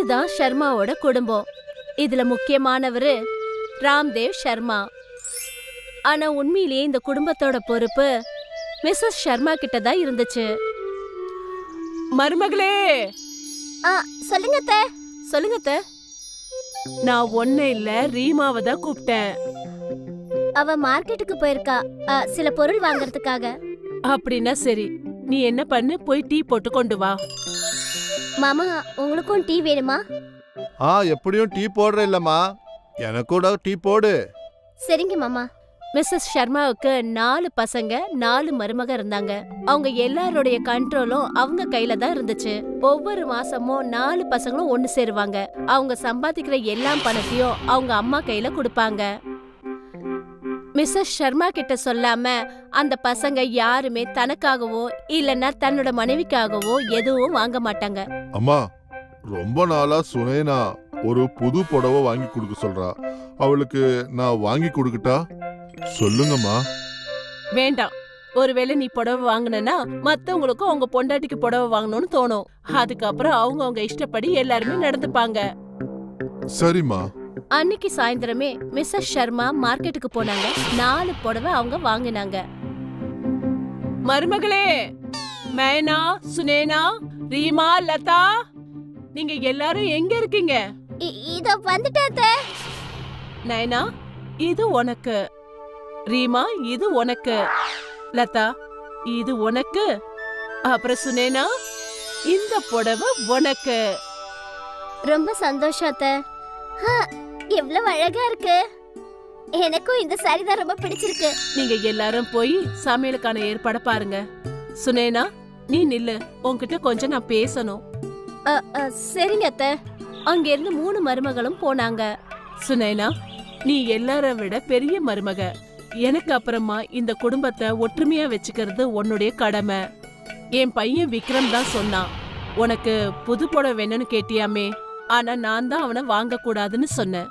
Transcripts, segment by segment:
இதுதான் சர்மாவோட குடும்பம். இதுல முக்கியமானவரு ராம்தேவ் சர்மா. ஆனா உண்மையிலேயே இந்த குடும்பத்தோட பொறுப்பு மிஸ்ஸஸ் சர்மா கிட்ட தான் இருந்துச்சு. மருமகளே, சொல்லுங்க அத்தை. சொல்லுங்க அத்தை. நான் ஒண்ணு இல்ல, ரீமாவை தான் கூப்பிட்டேன். அவ மார்க்கெட்டுக்கு போயிருக்கா, சில பொருள் வாங்குறதுக்காக. அப்படின்னா சரி, நீ என்ன பண்ணு, போய் டீ போட்டு கொண்டு வா. மாமா, உங்களுக்கும் டீ வேணுமா? எப்படியும் டீ போடுற இல்லம்மா, எனக்கு கூட டீ போடு. சரிங்க மாமா. மிஸ்ஸஸ் சர்மாவுக்கு 4 பசங்க 4 மருமக இருந்தாங்க. அவங்க எல்லாரோடைய கண்ட்ரோலும் அவங்க கையில தான் இருந்துச்சு. ஒவ்வொரு மாசமும் 4 பசங்களும் ஒண்ணு சேருவாங்க. அவங்க சம்பாதிக்கிற எல்லா பணத்தையும் அவங்க அம்மா கையில கொடுப்பாங்க. மிஸ்ஸஸ் சர்மா கிட்ட சொல்லாம அந்த பசங்க யாருமே தனக்காகவோ இல்லன்னா தன்னோட மனைவிக்காகவோ எதுவும் வாங்க மாட்டாங்க. அம்மா, ரொம்ப நாளா சுனேனா ஒரு புது புடவை வாங்கி கொடுக்க சொல்றா. அவளுக்கு நான் வாங்கி கொடுக்கட்டா? சொல்லுங்கம்மா. வேண்டாம். ஒருவேளை நீ புடவை வாங்கினா மத்தவங்களுக்கும் அவங்க பொண்டாட்டிக்கு புடவை வாங்கணும்னு தோணும். அதுக்கப்புறம் அவங்க இஷ்டப்படி எல்லாருமே நடந்துப்பாங்க. சரிம்மா. அன்னைக்கு சாயந்தரமே மிஸ்ஸஸ் சர்மா மார்க்கெட்டுக்கு போனாங்க. 4 புடவை அவங்க வாங்கினாங்க. மருமகளே, மேனா, சுனேனா, ரீமா, லதா, நீங்க எல்லாரும் எங்க இருக்கீங்க? இதோ வந்துட்டேன். நயனா, இது உனக்கு. ரீமா, இது உனக்கு. லதா, இது உனக்கு. அப்புறம் சுனேனா, இந்த புடவை உனக்கு. ரொம்ப சந்தோஷம் அத்தை. எவ்வளவு அழகா இருக்கு. எனக்கும் இந்த சாரி தான் ரொம்ப பிடிச்சிருக்கு. நீங்க எல்லாரும் போய் சமையலுக்கான ஏற்பாட பாருங்க. சுனேனா, நீ நில்லு, உன்கிட்ட கொஞ்சம் நான் பேசணும். சரிங்க அத்தை. அங்க இருந்து 3 மருமகளும் போனாங்க. சுனேனா, நீ எல்லார விட பெரிய மருமக. எனக்கு அப்புறமா இந்த குடும்பத்தை ஒற்றுமையா வச்சுக்கிறது உன்னுடைய கடமை. என் பையன் விக்ரம் தான் சொன்னான், உனக்கு புது புடவை வேணும்னு கேட்டியாமே. ஆனா நான் தான் அவனை வாங்க கூடாதுன்னு சொன்னேன்.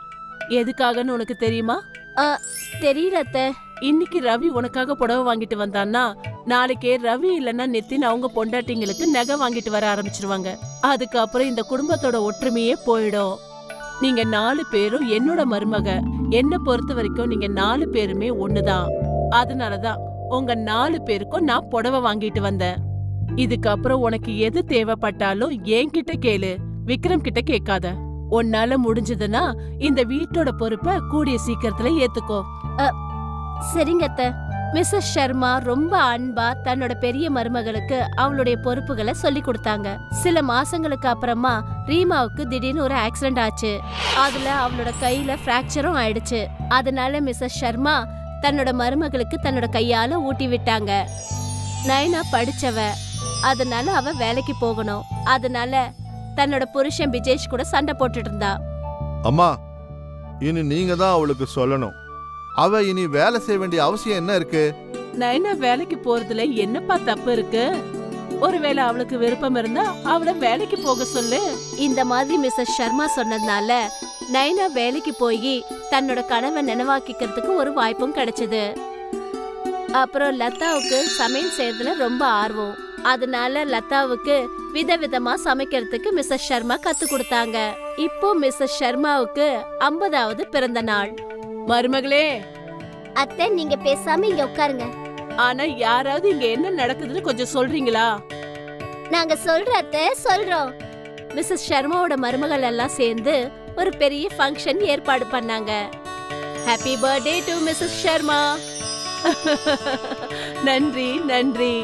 எதுக்காகன்னு உனக்கு தெரியுமா? தெரியல அத்தை. இன்னைக்கு ரவி உனக்காக புடவை வாங்கிட்டு வந்தான்னா நாளைக்கே ரவி இல்லன்னா நித்தின் அவங்க பொண்டாட்டிங்களுக்கு நகை வாங்கிட்டு வர ஆரம்பிச்சிருவாங்க. அதுக்கப்புறம் இந்த குடும்பத்தோட ஒற்றுமையே போயிடும். நீங்க 4 பேரும் என்னோட மருமக. என்ன பொறுத்த வரைக்கும் நீங்க 4 பேருமே ஒண்ணுதான். அதனாலதான் உங்க 4 பேருக்கும் நான் புடவை வாங்கிட்டு வந்தேன். இதுக்கப்புறம் உனக்கு எது தேவைப்பட்டாலும் என்கிட்ட கேளு, விக்ரம் கிட்ட கேட்காத. உன்னால முடிஞ்சதுன்னா இந்த வீட்டோட பொறுப்பை கூடிய சீக்கிரத்துல ஏத்துக்கோ. சரிங்க அத்தை. மிஸ்ஸஸ் சர்மா ரொம்ப அன்பா தன்னோட பெரிய மருமகளுக்கு அவளுடைய பொறுப்புகளை சொல்லி கொடுத்தாங்க. சில மாசங்களுக்கு அப்புறமா ரீமாவுக்கு திடீர்னு ஒரு ஆக்சிடென்ட் ஆச்சு. அதுல அவளோட கையில பிராக்சரும் ஆயிடுச்சு. அதனால மிஸ்ஸஸ் சர்மா தன்னோட மருமகளுக்கு தன்னோட கையால ஊட்டி விட்டாங்க. நயனா படிச்சவ, அதனால அவ வேலைக்கு போகணும். அதனால தன்னோட புருஷன் விஜேஷ் கூட சண்டை போட்டுட்டு இருந்தா. அம்மா, இனி நீங்க தான் அவளுக்கு சொல்லணும். அவ இனி வேலை செய்ய வேண்டிய அவசியம் என்ன இருக்கு? நயனா வேலைக்கு போறதுல என்னப்பா தப்பு இருக்கு? ஒருவேளை அவளுக்கு விருப்பம் இருந்தா அவளை வேலைக்கு போக சொல்லு. இந்த மாதிரி மிஸ்ஸஸ் சர்மா சொன்னதுனால நயனா வேலைக்கு போய் தன்னோட கனவை நினைவாக்கிக்கிறதுக்கு ஒரு வாய்ப்பும் கிடைச்சது. அப்புறம் லதாவுக்கு சமையல் செய்யறதுல ரொம்ப ஆர்வம். அதனால லதாவுக்கு விதவிதமா சமைக்கிறதுக்கு மிஸ்ஸஸ் சர்மா கத்து கொடுத்தாங்க. இப்போ மிஸ்ஸஸ் சர்மாவுக்கு 50வது பிறந்த நாள். மருமகளே, அத்தை நீங்க பேசாம இங்க உட்காருங்க. ஆனா யாராவது இங்க என்ன நடக்குதுன்னு கொஞ்சம் சொல்றீங்களா? நாங்க சொல்றோம் அத்தை, சொல்றோம். மிஸ்ஸஸ் சர்மாவோட மருமகள் எல்லாம் சேர்ந்து ஒரு பெரிய ஃபங்க்ஷன் ஏற்பாடு பண்ணாங்க. Happy birthday to Mrs Sharma. நன்றி நன்றி.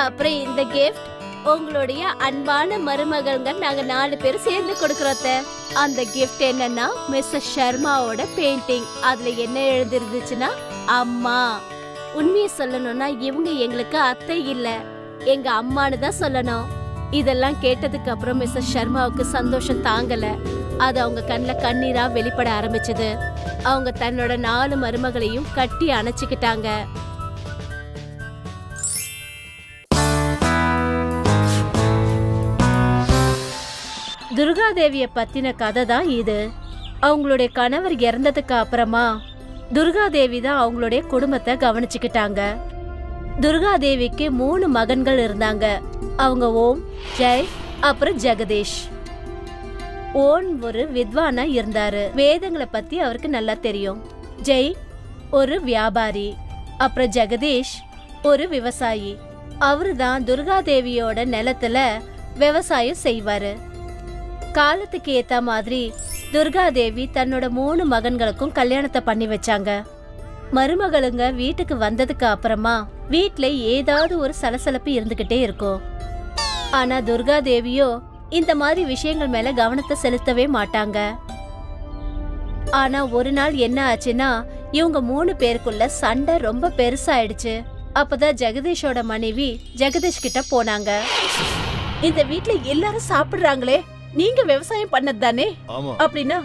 அப்புறம் இந்த கிஃப்ட் உங்களுடைய அன்பான மருமகள்ங்க நாங்க 4 பேரும் சேர்ந்து கொடுக்கறோம். அந்த கிஃப்ட் என்னன்னா மிஸ்ஸஸ் சர்மாவோட பெயிண்டிங். அதுல என்ன எழுதிருந்துச்சுன்னா, அம்மா. உண்மையை சொல்லணும்னா இவங்க எங்களுக்கு அத்தை இல்ல, எங்க அம்மானு தான் சொல்லணும். இதெல்லாம் கேட்டதுக்கு அப்புறம் மிஸ்ஸஸ் சர்மாவுக்கு சந்தோஷம் தாங்கல. அது அவங்க கண்ணுல கண்ணீரா வெளிப்பட ஆரம்பிச்சது. அவங்க தன்னோட 4 மருமகளையும் கட்டி அணைச்சுக்கிட்டாங்க. துர்காதேவிய பத்தின கதை தான் இது. அவங்களுடைய கணவர் இறந்ததுக்கு அப்புறமா துர்காதேவி தான் அவங்களுடைய குடும்பத்தை கவனிச்சுக்கிட்டாங்க. துர்காதேவிக்கு 3 மகன்கள் இருந்தாங்க. அவங்க ஓம், ஜெய், அப்புறம் ஜெகதீஷ். ஓன் ஒரு வித்வானா இருந்தாரு. வேதங்களை பத்தி அவருக்கு நல்லா தெரியும். ஜெய் ஒரு வியாபாரி, அப்புறம் ஜெகதீஷ் ஒரு விவசாயி. அவருதான் துர்காதேவியோட நிலத்துல விவசாயம் செய்வாரு. காலத்துக்கு ஏத்த மாதிரி துர்காதேவி தன்னோட 3 மகன்களுக்கும் கல்யாணத்தை பண்ணி வச்சாங்க. மருமகளுங்க வீட்டுக்கு வந்ததுக்கு அப்புறமா வீட்ல ஏதாவது ஒரு சலசலப்பு இருந்துகிட்டே இருக்கும். ஆனா துர்காதேவியோ இந்த மாதிரி விஷயங்கள் மேல கவனத்தை செலுத்தவே மாட்டாங்க. ஆனா ஒரு நாள் என்ன ஆச்சுன்னா, இவங்க 3 பேருக்குள்ள சண்டை ரொம்ப பெருசாயிடுச்சு. அப்பதான் ஜெகதீஷோட மனைவி ஜெகதீஷ் கிட்ட போனாங்க. இந்த வீட்ல எல்லாரும் சாப்பிடுறாங்களே, நீங்க விவசாயம் பண்ணது தானே? அப்படின்னா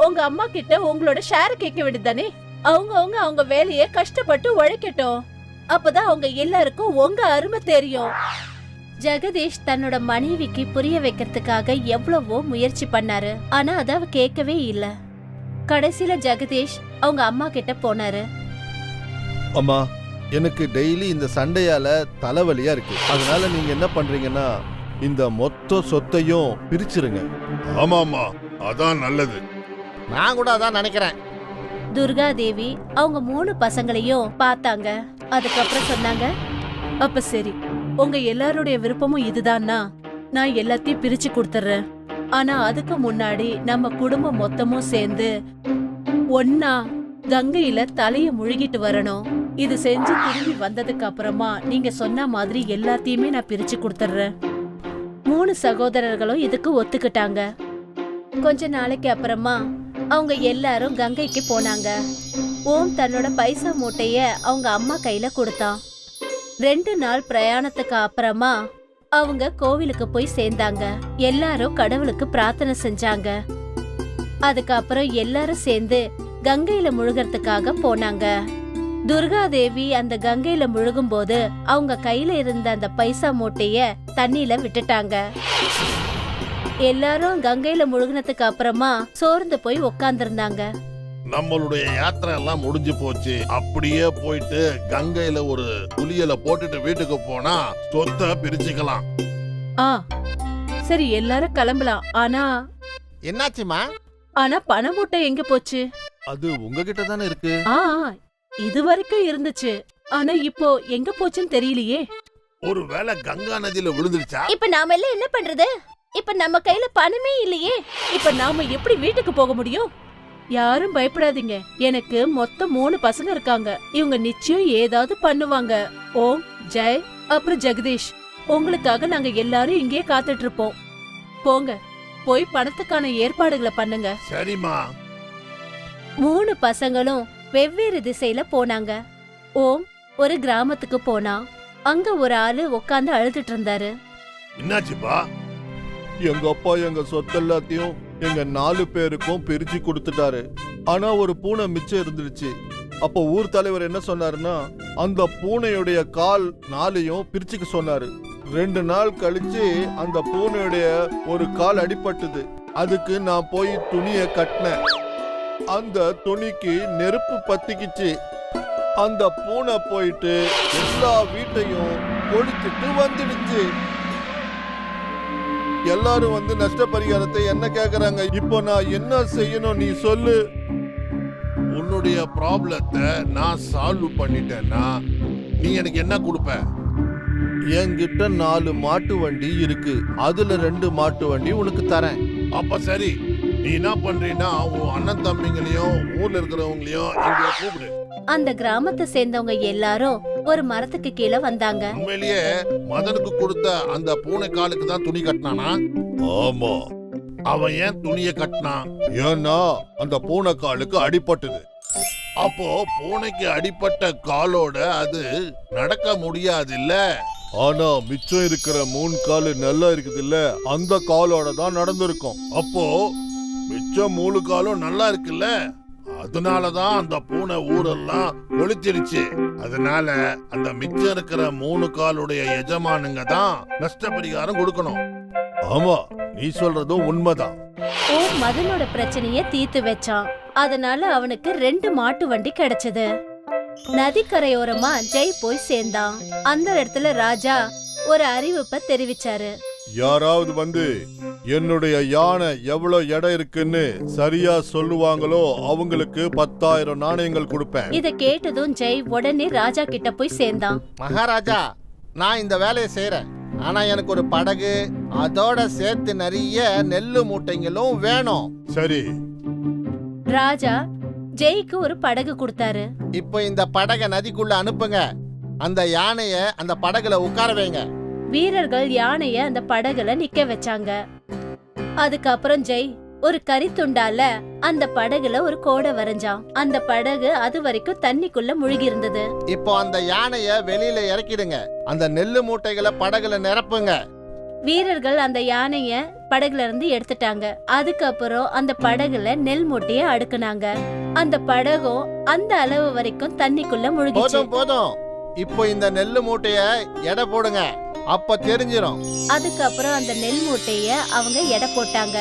உங்க அம்மா கிட்ட உங்களோட ஷேர் கேட்க வேண்டியதானே? அவங்க வேலையை கஷ்டப்பட்டு உழைக்கட்டும். அப்பதான் அவங்க எல்லாருக்கும் உங்க அருமை தெரியும். ஜெகதீஷ் தன்னோட மனைவிக்கு புரிய வைக்கிறதுக்காக எவ்வளவோ முயற்சி பண்ணாரு. ஆனா அத அவ கேட்கவே இல்ல. கடைசியில ஜெகதீஷ் அவங்க அம்மா கிட்ட போனாரு. அம்மா, எனக்கு டெய்லி இந்த சண்டையால தலைவலியா இருக்கு. அதனால நீங்க என்ன பண்றீங்கன்னா, இந்த மொத்த சொத்தையும் பிரிச்சிருங்க. ஆமாமா, அதான் நல்லது. நான் கூட அதான் நினைக்கிறேன். துர்காதேவி அவங்க 3 பசங்களையும் பார்த்தாங்க. அதுக்கப்புறம் சொன்னாங்க, அப்ப சரி, உங்க எல்லாருடைய விருப்பமும் இதுதான்னா நான் எல்லாத்தையும் பிரிச்சு கொடுத்துறேன். ஆனா அதுக்கு முன்னாடி நம்ம குடும்பம் மொத்தமும் சேர்ந்து ஒன்னா கங்கையில தலைய முழுகிட்டு வரணும். இது செஞ்சு திரும்பி வந்ததுக்கு அப்புறமா நீங்க சொன்ன மாதிரி எல்லாத்தையுமே நான் பிரிச்சு கொடுத்துறேன். 3 சகோதரர்களும் இதுக்கு ஒத்துக்கிட்டாங்க. கொஞ்ச நாளைக்கு அப்புறமா அவங்க எல்லாரும் கங்கைக்கு போனாங்க. ஓம் தன்னோட பைசா மூட்டைய அவங்க அம்மா கையில கொடுத்தான். 2 நாள் பிரயாணத்துக்கு அப்புறமா அவங்க கோவிலுக்கு போய் சேர்ந்தாங்க. எல்லாரும் கடவுளுக்கு பிரார்த்தனை செஞ்சாங்க. அதுக்கப்புறம் எல்லாரும் சேர்ந்து கங்கையில முழுகிறதுக்காக போனாங்க. துர்காதேவி அந்த கங்கையில முழுகும் போது அவங்க கையில இருந்த அந்த பைசா மூட்டைய தண்ணியில விட்டுட்டாங்க. எல்லாரும் கங்கையில முழுகினதுக்கு அப்புறமா சோர்ந்து போய் உட்கார்ந்திருந்தாங்க. நம்மளுடைய யாத்திரை எல்லாம் முடிஞ்சு போச்சு. அப்படியே போயிட்டு கங்கையில ஒரு குளியல போட்டுட்டு வீட்டுக்கு போனா சொத்தை பிரிச்சுக்கலாம். சரி, எல்லாரும் கிளம்பலாம். என்னாச்சுமா? ஆனா பண மூட்டை எங்க போச்சு? அது உங்ககிட்ட தானே இருக்கு. இது வரைக்கும் இருந்துச்சு. ஆனா இப்போ எங்க போச்சுன்னு தெரியலையே. ஒருவேளை கங்கா நதியில விழுந்துருச்சா? இப்ப நாம எல்லாம் என்ன பண்றது? இப்ப நம்ம கையில பணமே இல்லையே. இப்ப நாம எப்படி வீட்டுக்கு போக முடியும்? யாரும் பயப்படாதீங்க. எனக்கு மொத்தம் 3 பசங்க இருக்காங்க. இவங்க நிச்சயம் ஏதாவது பண்ணுவாங்க. ஓம், ஜெய், அப்புறம் ஜெகதீஷ், உங்களுக்காக நாங்க எல்லாரும் இங்கே காத்துட்டு இருப்போம். போங்க, போய் பணத்துக்கான ஏற்பாடுகளை பண்ணுங்க. சரிம்மா. 3 பசங்களும் வெவ்வேறு திசையில போனாங்க. ஓம் ஒரு கிராமத்துக்கு போனா. அங்க ஒரு ஆளு உட்கார்ந்து அழுதுட்டு இருந்தாரு. என்னாச்சுப்பா? எங்க அப்பா எங்க சொத்தெல்லாத்தையும் எங்க 4 பேருக்கும் பிரிச்சு கொடுத்துட்டாரு. ஆனா ஒரு பூனை மிச்சம் இருந்துருச்சு. அப்போ ஊர் தலைவர் என்ன சொன்னாருன்னா, அந்த பூனையுடைய கால் 4ஐயும் பிரிச்சுக்க சொன்னாரு. 2 நாள் கழிச்சு அந்த பூனையுடைய ஒரு கால் அடிபட்டுது. அதுக்கு நான் போய் துணிய கட்டினேன். அந்த துணிக்கு நெருப்பு பத்திக்கிச்சு. அந்த பூனை போயிட்டு எல்லா வீட்டையும் கொளுத்திட்டு வந்துடுச்சு. எல்லாரும் வந்து நஷ்டபரிகாரத்தை என்ன கேக்குறாங்க. இப்போ நான் என்ன செய்யணும், நீ சொல்லு. உன்னுடைய ப்ராப்ளத்தை நான் சால்வ் பண்ணிட்டேன்னா நீ எனக்கு என்ன கொடுப்ப? என்கிட்ட 4 மாட்டு வண்டி இருக்கு. அதுல 2 மாட்டு வண்டி உனக்கு தரேன். அப்ப சரி, நீ என்ன பண்றீன்னா உன் அண்ணன் தம்பிங்களையும் ஊர்ல இருக்கிறவங்களையும் இங்க கூப்பிடு. அந்த கிராமத்தை சேர்ந்தவங்க எல்லாரும் ஒரு மரத்துக்கு கீழே வந்தாங்க. உண்மையிலேயே மதனுக்கு கொடுத்த அந்த பூனை காலுக்கு தான் துணி கட்டினானா? ஆமா. அவன் ஏன் துணியை கட்டினான்? ஏன்னா அந்த பூனை காலுக்கு அடிபட்டது. அப்போ பூனைக்கு அடிபட்ட காலோட அது நடக்க முடியாது இல்ல. ஆனா மிச்சம் இருக்கிற 3 காலு நல்லா இருக்குது இல்ல, அந்த காலோட தான் நடந்திருக்கும். அப்போ மிச்சம் 3 காலும் நல்லா இருக்குல்ல, அதனாலதான் அந்த பூனை ஊரெல்லாம் ஒளிச்சிருச்சு. அதனால அந்த மிச்சம் இருக்கிற 3 காலுடைய எஜமானுங்க தான் நஷ்டபரிகாரம் கொடுக்கணும். ஆமா, நீ சொல்றதும் உண்மைதான். ஓம் மதனோட பிரச்சனைய தீர்த்து வச்சான். அதனால அவனுக்கு 2 மாட்டு வண்டி கிடைச்சது. நதிக்கரையோரமா ஜெய் போய் சேர்ந்தான். அந்த இடத்துல ராஜா ஒரு அறிவிப்பை தெரிவிச்சாரு. யாராவது வந்து என்னுடைய யானை எவ்வளவு எடை இருக்குன்னு சரியா சொல்லுவாங்களோ அவங்களுக்கு 10,000 நாணயங்கள் கொடுப்பேன். இத கேட்டதும் ஜெய் உடனே ராஜா கிட்ட போய் சேர்ந்தான். மகாராஜா, நான் இந்த வேலையை செய்யறேன். ஆனா எனக்கு ஒரு படகு, அதோட சேர்த்து நிறைய நெல்லு மூட்டைங்களும் வேணும். சரி, ராஜா ஜெய்க்கு ஒரு படகு கொடுத்தாரு. இப்போ இந்த படகை நதிக்குள்ள அனுப்புங்க. அந்த யானைய அந்த படகுல உட்கார வைங்க. வீரர்கள் யானைய அந்த படகுல நிக்க வச்சாங்க. அதுக்கப்புறம் ஜெய் ஒரு கரித்துண்டால அந்த படகுல ஒரு கோடை வரைஞ்சான். அந்த படகு அது வரைக்கும் தண்ணிக்குள்ள முழுகி இருந்தது. இப்போ அந்த யானைய வெளியில இறக்கிடுங்க. அந்த நெல்லு மூட்டைகளை படகுல நிரப்புங்க. வீரர்கள் அந்த யானைய படகுல இருந்து எடுத்துட்டாங்க. அதுக்கப்புறம் அந்த படகுல நெல் மூட்டைய அடுக்குனாங்க. அந்த படகும் அந்த அளவு வரைக்கும் தண்ணிக்குள்ள முழுகிச்சு. போதும் போதும். இப்போ இந்த நெல்லு மூட்டைய எடை போடுங்க. அப்ப தெரிஞ்சிரும். அதுக்கப்புறம் அந்த நெல் மூட்டைய அவங்க எடை போட்டாங்க.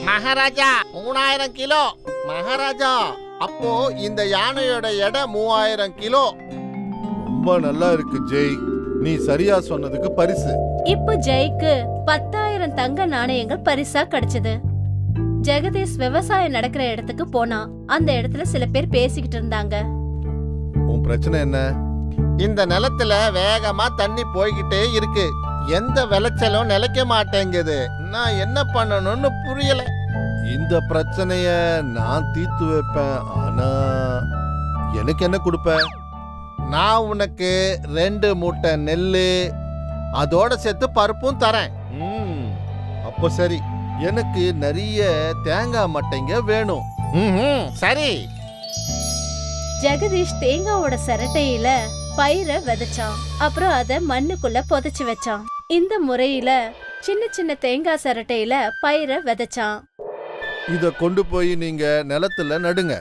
மகாராஜா, 3000 கிலோ. மகாராஜா, அப்போ இந்த யானையோட எடை 3000 கிலோ. ரொம்ப நல்லா இருக்கு ஜெய். நீ சரியா சொன்னதுக்கு பரிசு. இப்போ ஜெய்க்கு 10,000 தங்க நாணயங்கள் பரிசா கிடைச்சது. ஜெகதீஷ் விவசாயம் நடக்கிற இடத்துக்கு போனான். அந்த இடத்துல சில பேர் பேசிக்கிட்டு இருந்தாங்க. உன் பிரச்சனை என்ன? இந்த நிலத்துல வேகமா தண்ணி போய்கிட்டே இருக்கு. எந்த விளைச்சலும் நிலைக்க மாட்டேங்குது. நான் என்ன பண்ணணும்னு புரியல. இந்த பிரச்சனைய நான் தீர்த்து வைப்பேன். ஆனா எனக்கு என்ன கொடுப்ப? நான் உனக்கு 2 மூட்டை நெல்லு, அதோட சேர்த்து பருப்பும் தரேன். அப்போ சரி, எனக்கு நிறைய தேங்காய் மட்டைங்க வேணும். சரி. ஜெகதீஷ் தேங்காவோட சரட்டையில பயிரை விதைச்சான். அப்புறம் அத மண்ணுக்குள்ள புதைச்சு வச்சான். இந்த முறையில சின்ன சின்ன தேங்காய் சரட்டையில பயிரை விதைச்சான். இத கொண்டு போய் நீங்க நிலத்துல நடுங்க.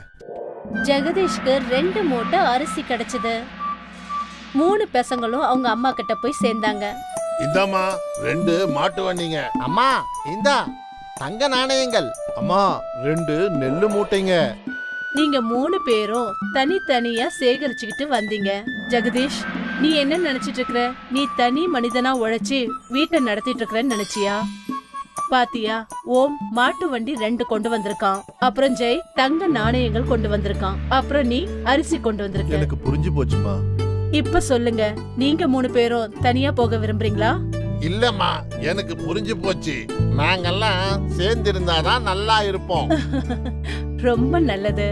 ஜெகதீஷ்க்கு 2 மூட்டை அரிசி கிடைச்சது. 3 பசங்களும் அவங்க அம்மா கிட்ட போய் சேர்ந்தாங்க. இந்தாம்மா 2 மாட்டு வண்டிங்க. அம்மா, இந்தா தங்க நாணயங்கள். அம்மா 2 நெல்லு மூட்டைங்க. நீங்க 3 பேரும் தனித்தனியா சேகரிச்சுக்கிட்டு வந்தீங்க. ஜெகதீஷ், நீ என்ன நினைச்சிட்டு இருக்கற? நீ தனி மனிதனா உழைச்சி வீட்டை நடத்திட்டு இருக்கறன்னு நினைச்சியா? பாத்தியா, ஓம் மாட்டு வண்டி 2 கொண்டு வந்திருக்கான். அப்புறம் ஜெய் தங்க நாணயங்கள் கொண்டு வந்திருக்கான். அப்புறம் நீ அரிசி கொண்டு வந்திருக்க. எனக்கு புரிஞ்சு போச்சுமா. இப்ப சொல்லுங்க, நீங்க 3 பேரும் தனியா போக விரும்புறீங்களா? இல்லம்மா, எனக்கு புரிஞ்சு போச்சு. நாங்கெல்லாம் சேர்ந்திருந்தாதான் நல்லா இருப்போம். ரொம்ப நல்லது.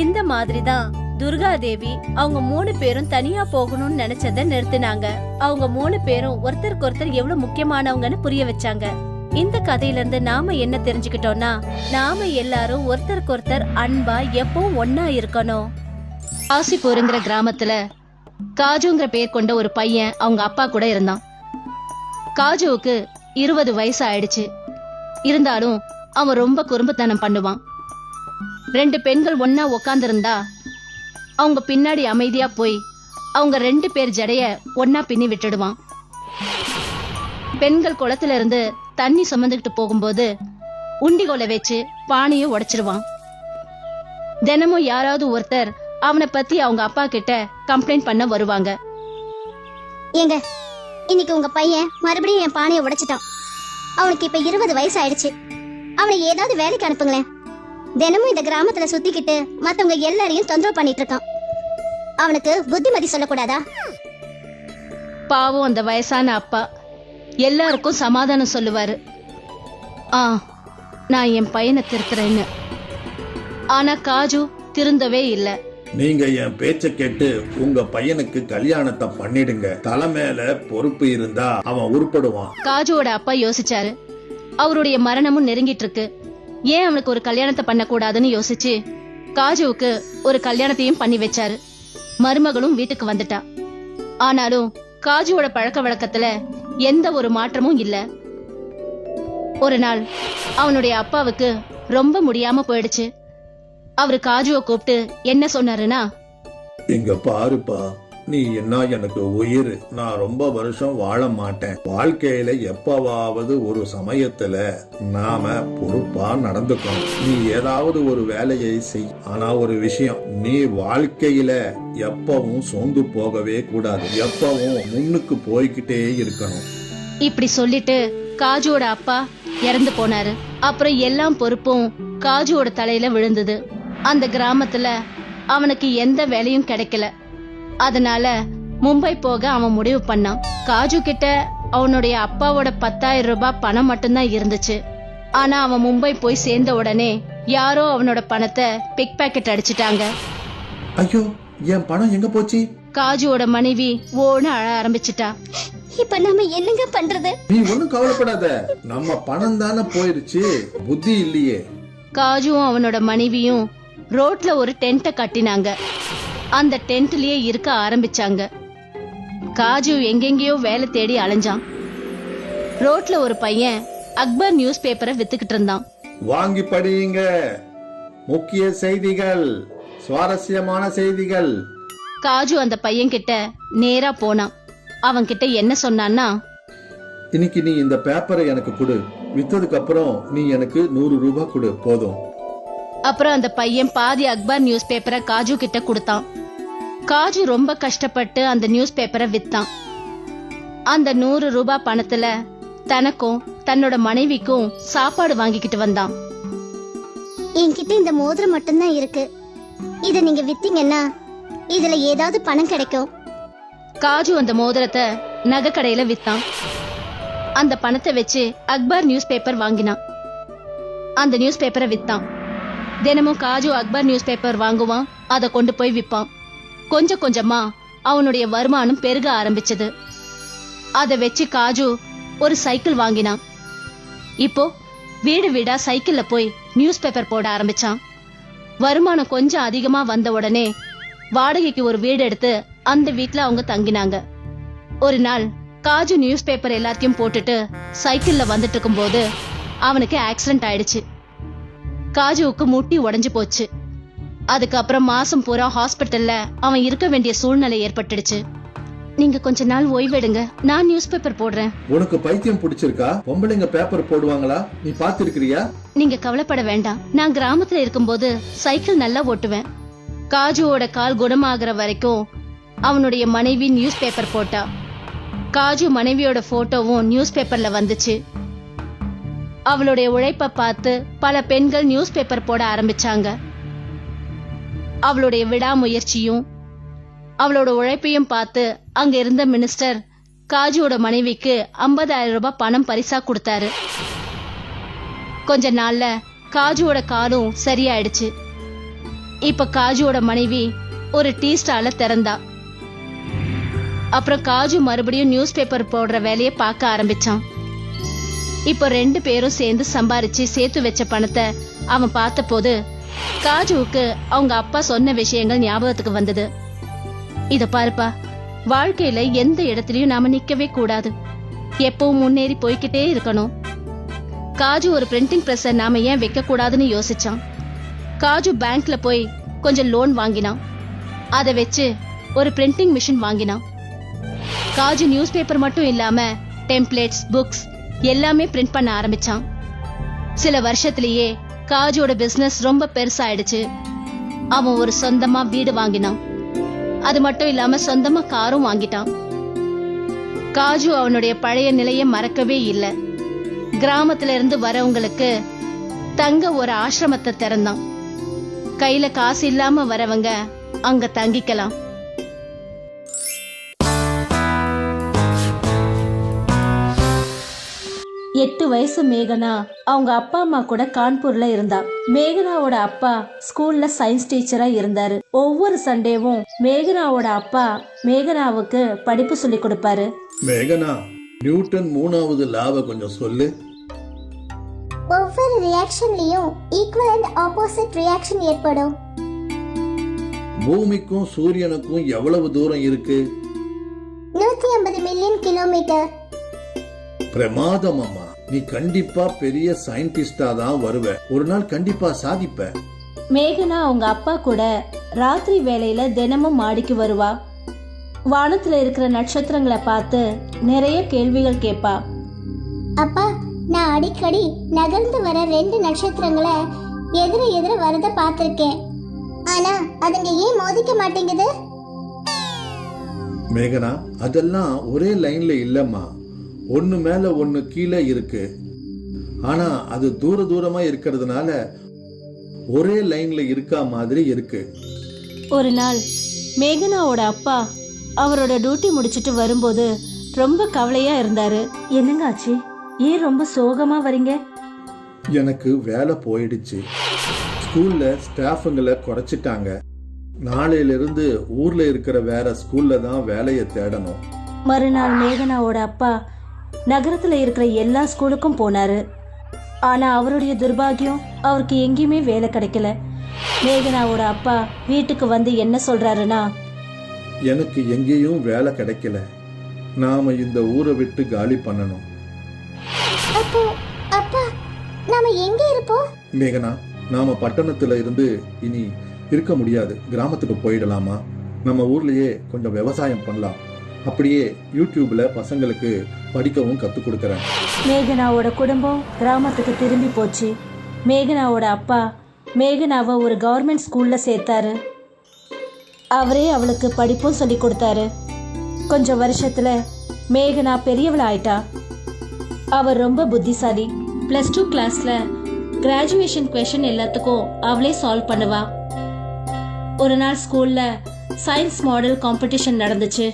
இந்த மாதிரிதான் துர்கா தேவி அவங்க 3 பேரும் தனியா போகணும்னு நினைச்சத நிறுத்தினாங்க. அவங்க 3 பேரும் ஒருத்தருக்கு ஒருத்தர் எவ்வளவு முக்கியமானவங்கன்னு புரிய வச்சாங்க. இந்த கதையில இருந்து நாம என்ன தெரிஞ்சுக்கிட்டோம்னா, நாம எல்லாரும் ஒருத்தருக்கு ஒருத்தர் அன்பா எப்பவும் ஒன்னா இருக்கணும். ஆசிப்பூருங்கிற கிராமத்துல காஜுங்கிற பேர் கொண்ட ஒரு பையன் அவங்க அப்பா கூட இருந்தான். காஜுவுக்கு 20 வயசு ஆயிடுச்சு. இருந்தாலும் அவன் ரொம்ப குறும்புத்தனம் பண்ணுவான். 2 பெண்கள் ஒன்னா உக்காந்துருந்தா அவங்க பின்னாடி அமைதியா போய் அவங்க 2 பேர் ஜடைய ஒன்னா பின்னி விட்டுடுவான். பெண்கள் குளத்துல இருந்து தண்ணி சுமந்துக்கிட்டு போகும்போது உண்டிகோலை வச்சு பானையை உடைச்சிருவான். தினமும் யாராவது ஒருத்தர் அவனை பத்தி அவங்க அப்பா கிட்ட கம்ப்ளைண்ட் பண்ண வருவாங்க. ஏங்க, இன்னைக்கு உங்க பையன் மறுபடியும் என் பானையை உடைச்சிட்டான். அவனுக்கு இப்ப 20 வயசு ஆயிடுச்சு. அவனை ஏதாவது வேலைக்கு அனுப்புங்களேன். தினமும் இந்த கிராமத்துல சுத்திக்கிட்டு மத்தவங்க எல்லாரையும் தொந்தரவு பண்ணிட்டு இருக்கான். அவனுக்கு புத்திமதி சொல்லக்கூடாதா? பாவம் அந்த வயசான அப்பா எல்லாருக்கும் சமாதானம் சொல்லுவாரு. நான் என் பையனை திருத்துறேன்னு. ஆனா காஜு திருந்தவே இல்ல. நீங்க என் பேச்ச கேட்டு உங்க பையனுக்கு கல்யாணத்தை பண்ணிடுங்க. தலை மேல பொறுப்பு இருந்தா அவன் உருப்படுவான். காஜுவோட அப்பா யோசிச்சாரு. அவருடைய மரணமும் நெருங்கிட்டு இருக்கு. ஏன் அவனுக்கு ஒரு கல்யாணத்தை பண்ண கூடாதுன்னு யோசிச்சு காஜுவுக்கு ஒரு கல்யாணத்தையும் பண்ணி வச்சாரு. மருமகளும் வீட்டுக்கு வந்துட்டா. ஆனாலும் காஜுவோட பழக்க வழக்கத்துல எந்த ஒரு மாற்றமும் இல்ல. ஒரு நாள் அவனுடைய அப்பாவுக்கு ரொம்ப முடியாம போயிடுச்சு. அவரு காஜுவை கூப்பிட்டு என்ன சொன்னாருன்னா, இங்க பாருப்பா, நீ என்ன எனக்கு உயிர். நான் ரொம்ப வருஷம் வாழ மாட்டேன். வாழ்க்கையில எப்பவாவது ஒரு சமயத்துல நாம பொறுப்பா நடந்துக்கணும். நீ ஏதாவது ஒரு வேலையை செய். ஆனா ஒரு விஷயம், நீ வாழ்க்கையில எப்பவும் சோர்ந்து போகவே கூடாது. எப்பவும் முன்னுக்கு போய்கிட்டே இருக்கணும். இப்படி சொல்லிட்டு காஜுவோட அப்பா இறந்து போனாரு. அப்புறம் எல்லாம் பொறுப்பும் காஜுவோட தலையில விழுந்தது. அந்த கிராமத்துல அவனுக்கு எந்த வேலையும் கிடைக்கல. அதனால மும்பை போக அவன் முடிவு பண்ணான். காஜு கிட்ட அவனுடைய அப்பாவோட 10,000 ரூபாய் பணம் மட்டும்தான் இருந்துச்சு. ஆனா அவன் மும்பை போய் சேர்ந்த உடனே யாரோ அவனோட பணத்தை பிக் பாக்கெட் அடிச்சிட்டாங்க. ஐயோ, என் பணம் எங்க போச்சு? காஜுவோட மனைவி ஓன்னு அழ ஆரம்பிச்சிட்டா. இப்ப நம்ம என்னங்க பண்றது? நீ ஒண்ணும் கவலைப்படாத, நம்ம பணம் தானே போயிருச்சு, புத்தி இல்லையே. காஜுவும் அவனோட மனைவியும் ரோட்ல ஒரு டென்ட்டை கட்டினாங்க. அந்த டென்ட்லயே இருக்க ஆரம்பிச்சாங்க. காஜு எங்கெங்கயோ வேலை தேடி அலைஞ்சான். ரோட்ல ஒரு பையன் அக்பர் நியூஸ் பேப்பரை வித்துக்கிட்டு இருந்தான். வாங்கி படியுங்க, முக்கிய செய்திகள், சுவாரஸ்யமான செய்திகள். காஜு அந்த பையன் கிட்ட நேரா போனான். அவன் கிட்ட என்ன சொன்னான்னா, இன்னைக்கு நீ இந்த பேப்பரை எனக்கு கொடு, வித்ததுக்கு அப்புறம் நீ எனக்கு 100 ரூபாய் கொடு, போதும். அப்புறம் அந்த பையன் பாதி அக்பர் நியூஸ் பேப்பரை காஜு கிட்ட கொடுத்தான். காஜு ரொம்ப கஷ்டப்பட்டு அந்த நியூஸ் பேப்பரை வித்தான். அந்த 100 ரூபாய் பணத்துல தனக்கும் தன்னோட மனைவிக்கும் சாப்பாடு வாங்கிக்கிட்டு வந்தான். என்கிட்ட இந்த மோதிரம் மட்டும்தான் இருக்கு. இத நீங்க வித்தீங்கன்னா இதுல ஏதாவது பணம் கிடைக்கும். காஜு அந்த மோதிரத்தை நகை கடையில வித்தான். அந்த பணத்தை வச்சு அக்பர் நியூஸ் பேப்பர் வாங்கினான். அந்த நியூஸ் பேப்பரை வித்தான். தினமும் காஜு அக்பர் நியூஸ் பேப்பர் வாங்குவான், அதை கொண்டு போய் விற்பான். கொஞ்சம் கொஞ்சமா அவனுடைய வருமானம் பெருக ஆரம்பிச்சது. அதை வச்சு காஜு ஒரு சைக்கிள் வாங்கினான். இப்போ வீடு வீடா சைக்கிள்ல போய் நியூஸ் பேப்பர் போட ஆரம்பிச்சான். வருமானம் கொஞ்சம் அதிகமா வந்த உடனே வாடகைக்கு ஒரு வீடு எடுத்து அந்த வீட்ல அவங்க தங்கினாங்க. ஒரு நாள் காஜு நியூஸ் பேப்பர் எல்லாத்தையும் போட்டுட்டு சைக்கிள்ல வந்துட்டு இருக்கும் போது அவனுக்கு ஆக்சிடென்ட் ஆயிடுச்சு. காஜுவுக்கு முட்டி உடைஞ்சு போச்சு. அதுக்கப்புறம் மாசம் பூரா ஹாஸ்பிட்டல்ல அவன் இருக்க வேண்டிய சூழ்நிலை ஏற்பட்டுடுச்சு. நீங்க கொஞ்ச நாள் ஓய்வெடுங்க, நான் நியூஸ் பேப்பர் போடுறேன். உனக்கு பைத்தியம் பிடிச்சிருக்கா? பொம்பளைங்க பேப்பர் போடுவாங்களா? நீ பாத்துருக்கிறியா? நீங்க கவலைப்பட வேண்டாம், நான் கிராமத்துல இருக்கும்போது சைக்கிள் நல்லா ஓட்டுவேன். காஜுவோட கால் குணமாகற வரைக்கும் அவனுடைய மனைவி நியூஸ் பேப்பர் போட்டா. காஜு மனைவியோட போட்டோவும் நியூஸ் பேப்பர்ல வந்துச்சு. அவளுடைய உழைப்பை பார்த்து பல பெண்கள் நியூஸ் பேப்பர் போட ஆரம்பிச்சாங்க. அவளுடைய விடாமுயற்சியும் அவளோட உழைப்பையும் பார்த்து அங்க இருந்த மினிஸ்டர் காஜுவோட மனைவிக்கு 50,000 ரூபாய் பணம் பரிசா கொடுத்தாரு. கொஞ்ச நாள்ல காஜுவோட காலும் சரியாயிடுச்சு. இப்ப காஜுவோட மனைவி ஒரு டீ ஸ்டால திறந்தா. அப்புறம் காஜு மறுபடியும் நியூஸ் பேப்பர் போடுற வேலையை பார்க்க ஆரம்பிச்சான். இப்ப 2 பேரும் சேர்ந்து சம்பாரிச்சு சேர்த்து வச்ச பணத்தை அவன் பார்த்த போது காஜுவுக்கு அவங்க அப்பா சொன்ன விஷயங்கள் ஞாபகத்துக்கு வந்தது. இத பாருப்பா, வாழ்க்கையில எந்த இடத்துலயும் நாம நிக்கவே கூடாது, எப்பவும் முன்னேறி போய்கிட்டே இருக்கணும். காஜு ஒரு பிரிண்டிங் பிரஸ் நாம ஏன் வைக்க கூடாதுன்னு யோசிச்சான். காஜு பேங்க்ல போய் கொஞ்சம் லோன் வாங்கினான். அதை வச்சு ஒரு பிரிண்டிங் மிஷின் வாங்கினான். காஜு நியூஸ் பேப்பர் மட்டும் இல்லாம டெம்ப்ளேட்ஸ், புக்ஸ் எல்லாமே பிரிண்ட் பண்ண ஆரம்பிச்சான். சில வருஷத்திலேயே காஜுவோட பிசினஸ் ரொம்ப பெருசாயிடுச்சு. அவன் ஒரு சொந்தமா வீடு வாங்கினான். அது மட்டும் இல்லாம சொந்தமா காரும் வாங்கிட்டான். காஜு அவனுடைய பழைய நிலையை மறக்கவே இல்லை. கிராமத்துல இருந்து வரவங்களுக்கு தங்க ஒரு ஆசிரமத்தை திறந்தான். கையில காசு இல்லாம வரவங்க அங்க தங்கிக்கலாம். எட்டு வயசு மேகனா அவங்க அப்பா அம்மா கூட கான்பூர்ல இருந்தா. மேகனாவோட அப்பா ஸ்கூல்ல சயின்ஸ் டீச்சரா இருந்தாரு. ஒவ்வொரு சண்டேவும் மேகனாவோட அப்பா மேகனாவுக்கு படிப்பு சொல்லி கொடுப்பாரு. மேகனா, நியூட்டன் 3வது லாவை கொஞ்சம் சொல்லு. ஒவ்வொரு ரியாக்ஷன்லயும் ஈக்குவல் அண்ட் ஆப்போசிட் ரியாக்ஷன் ஏற்படும். பூமிக்கும் சூரியனுக்கும் எவ்வளவு தூரம் இருக்கு? 150 மில்லியன் கிலோமீட்டர். பிரமாதம் அம்மா, நீ கண்டிப்பா பெரிய சயின்டிஸ்டா தான் வருவ. ஒரு நாள் கண்டிப்பா சாதிப்ப. மேகனா அவங்க அப்பா கூட ராத்திரி வேளையில தினமும் மாடிக்கு வருவா. வானத்துல இருக்கிற நட்சத்திரங்களை பார்த்து நிறைய கேள்விகள் கேட்பா. அப்பா, நான் அடிக்கடி நகர்ந்து வர 2 நட்சத்திரங்களை எதிர வரத பார்த்திருக்கேன். ஆனா அதுங்க ஏன் மோதிக்க மாட்டேங்குது? மேகனா, அதெல்லாம் ஒரே லைன்ல இல்லம்மா. ஒண்ணு மேல ஒண்ணு கீழே இருக்கு. ஆனா அது தூர தூரமா இருக்கிறதுனால ஒரே லைன்ல இருக்கா மாதிரி இருக்கு. ஒரு நாள் மேகனாவோட அப்பா அவரோட டியூட்டி முடிச்சிட்டு வரும்போது ரொம்ப கவலையா இருந்தாரு. என்னங்க ஆச்சு? ஏன் ரொம்ப சோகமா வரீங்க? எனக்கு வேலை போயிடுச்சு. ஸ்கூல்ல ஸ்டாஃபுங்களை குறைச்சிட்டாங்க. நாளையிலிருந்து ஊர்ல இருக்கிற வேற ஸ்கூல்ல தான் வேலையை தேடணும். மறுநாள் மேகனாவோட அப்பா நகரத்துல இருக்கிற எல்லா ஸ்கூலுக்கும் போனாரு. ஆனா அவருடைய துர்பாகியம், அவருக்கு எங்கேயுமே வேலை கிடைக்கல. மேகனாவோட அப்பா வீட்டுக்கு வந்து என்ன சொல்றாருன்னா, எனக்கு எங்கேயும் வேலை கிடைக்கல. நாம இந்த ஊரை விட்டு காலி பண்ணணும். அப்போ அப்பா நாம எங்க இருப்போம்? மேகனா, நாம பட்டணத்துல இருந்து இனி இருக்க முடியாது. கிராமத்துக்கு போயிடலாமா? நம்ம ஊர்லயே கொஞ்சம் விவசாயம் பண்ணலாம். அப்படியே யூடியூப்ல பசங்களுக்கு படிக்கவும் கற்றுக் கொடுக்குறேன். மேகனாவோட குடும்பம் கிராமத்துக்கு திரும்பி போச்சு. மேகனாவோட அப்பா மேகனாவை ஒரு கவர்மெண்ட் ஸ்கூல்ல சேர்த்தாரு. அவரே அவளுக்கு படிப்பும் சொல்லி கொடுத்தாரு. கொஞ்சம் வருஷத்துல மேகனா பெரியவள் ஆயிட்டா. அவர் ரொம்ப புத்திசாலி. +2 கிளாஸ்ல கிராஜுவேஷன் கொஸ்டின் எல்லாத்துக்கும் அவளே சால்வ் பண்ணுவா. ஒரு நாள் ஸ்கூல்ல சயின்ஸ் மாடல் காம்படிஷன் நடந்துச்சு.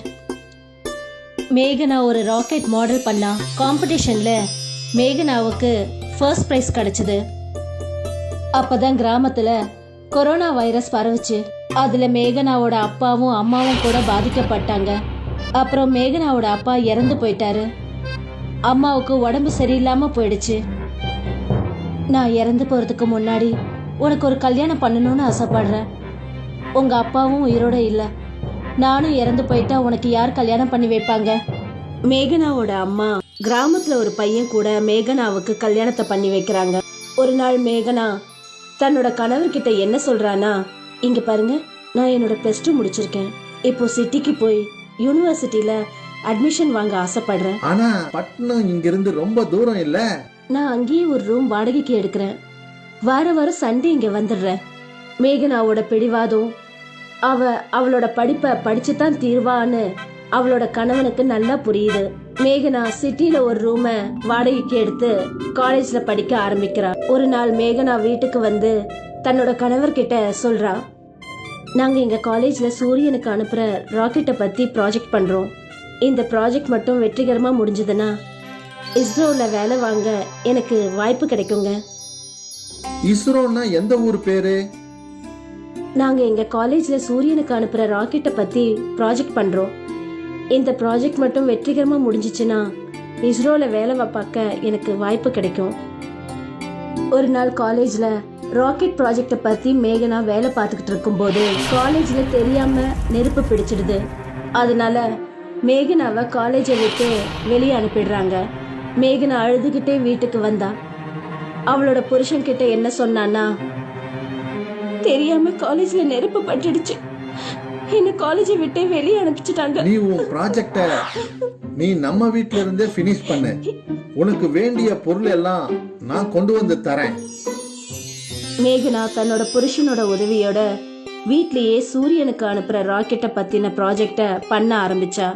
மேகனா ஒரு ராக்கெட் மாடல் பண்ணா. காம்படிஷன்ல மேகனாவுக்கு ஃபர்ஸ்ட் பிரைஸ் கிடைச்சது. அப்பதான் கிராமத்துல கொரோனா வைரஸ் பரவுச்சு. அதுல மேகனாவோட அப்பாவும் அம்மாவும் கூட பாதிக்கப்பட்டாங்க. அப்புறம் மேகனாவோட அப்பா இறந்து போயிட்டாரு. அம்மாவுக்கு உடம்பு சரியில்லாம போயிடுச்சு. நான் இறந்து போறதுக்கு முன்னாடி உனக்கு ஒரு கல்யாணம் பண்ணணும்னு ஆசைப்படுறேன். உங்க அப்பாவும் உயிரோட இல்ல. நானும் இறந்து போயிட்டா உனக்கு யார் கல்யாணம் பண்ணி வைப்பாங்க? மேகனாவோட அம்மா கிராமத்துல ஒரு பையன் கூட மேகனாவுக்கு கல்யாணத்தை பண்ணி வைக்கிறாங்க. ஒரு நாள் மேகனா தன்னோட கணவர்கிட்ட என்ன சொல்றானா, இங்க பாருங்க, நான் என்னோட +2 முடிச்சிருக்கேன். இப்போ சிட்டிக்கு போய் யூனிவர்சிட்டியில அட்மிஷன் வாங்க ஆசைப்படுறேன். ஆனா பட்டணம் இங்கிருந்து ரொம்ப தூரம் இல்ல. நான் அங்கேயே ஒரு ரூம் வாடகைக்கு எடுக்கிறேன். வாரம் சண்டே இங்க வந்துடுறேன். மேகனாவோட பிடிவாதம், அவளோட படிப்பை படிச்சுதான் தீர்வான்னு அவளோட கணவனுக்கு நல்லா புரியுது. மேகனா சிட்டில ஒரு ரூமை வாடகைக்கு எடுத்து காலேஜ்ல படிக்க ஆரம்பிக்கிறா. ஒரு நாள் மேகனா வீட்டுக்கு வந்து தன்னோட கணவர்கிட்ட சொல்றா, நாங்க எங்க காலேஜ்ல சூரியனுக்கு அனுப்புற ராக்கெட்டை பத்தி ப்ராஜெக்ட் பண்றோம். இந்த ப்ராஜெக்ட் மட்டும் வெற்றிகரமா முடிஞ்சதுன்னா இஸ்ரோல வேலை வாங்க எனக்கு வாய்ப்பு கிடைக்குங்க. இஸ்ரோன்னா எந்த ஊர் பேரு? நாங்க எங்க காலேஜ்ல சூரியனுக்கு அனுப்புற ராக்கெட்டை பத்தி ப்ராஜெக்ட் பண்றோம். இந்த ப்ராஜெக்ட் மட்டும் வெற்றிகரமா முடிஞ்சிச்சுன்னா இஸ்ரோல வேலை பார்க்க எனக்கு வாய்ப்பு கிடைக்கும். ஒரு நாள் காலேஜ்ல ராக்கெட் ப்ராஜெக்டை பத்தி மேகனா வேலை பார்த்துக்கிட்டு இருக்கும்போது காலேஜ்ல தெரியாம நெருப்பு பிடிச்சிடுது. அதனால மேகனாவை காலேஜை விட்டு வெளியே அனுப்பிடுறாங்க. மேகனா அழுதுகிட்டே வீட்டுக்கு வந்தா. அவளோட புருஷன் கிட்ட என்ன சொன்னான்னா, தெரியாம காலேஜ்ல நெருப்பு பட்டுடுச்சு, என்ன காலேஜை விட்டே வெளியே அனுப்பிச்சிட்டாங்க. நீ உன் ப்ராஜெக்ட நீ நம்ம வீட்ல இருந்தே ஃபினிஷ் பண்ணு. உனக்கு வேண்டிய பொருள் எல்லாம் நான் கொண்டு வந்து தரேன். மேகனா தன்னோட புருஷனோட உதவியோட வீட்லயே சூரியனுக்கு அனுப்புற ராக்கெட்டை பத்தின ப்ராஜெக்ட பண்ண ஆரம்பிச்சா.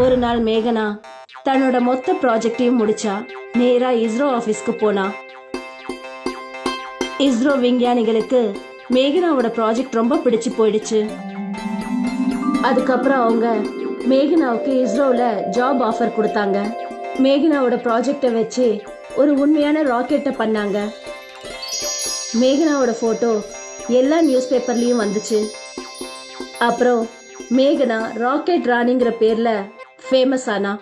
ஒரு நாள் மேகனா தன்னோட மொத்த ப்ராஜெக்டையும் முடிச்சா. நேரா இஸ்ரோ ஆபீஸ்க்கு போனா. இஸ்ரோ விஞ்ஞானிகளுக்கு மேகனாவோட ப்ராஜெக்ட் ரொம்ப பிடிச்சு போயிடுச்சு. அதுக்கப்புறம் அவங்க மேகனாவுக்கு இஸ்ரோல ஜாப் ஆஃபர் கொடுத்தாங்க. மேகனாவோட ப்ராஜெக்டை வச்சு ஒரு உண்மையான ராக்கெட்டை பண்ணாங்க. மேகனாவோட போட்டோ எல்லா நியூஸ் பேப்பர்லயும் வந்துச்சு. அப்புறம் மேகனா ராக்கெட் ராணிங்கிற பேர்ல ஃபேமஸ் ஆனா.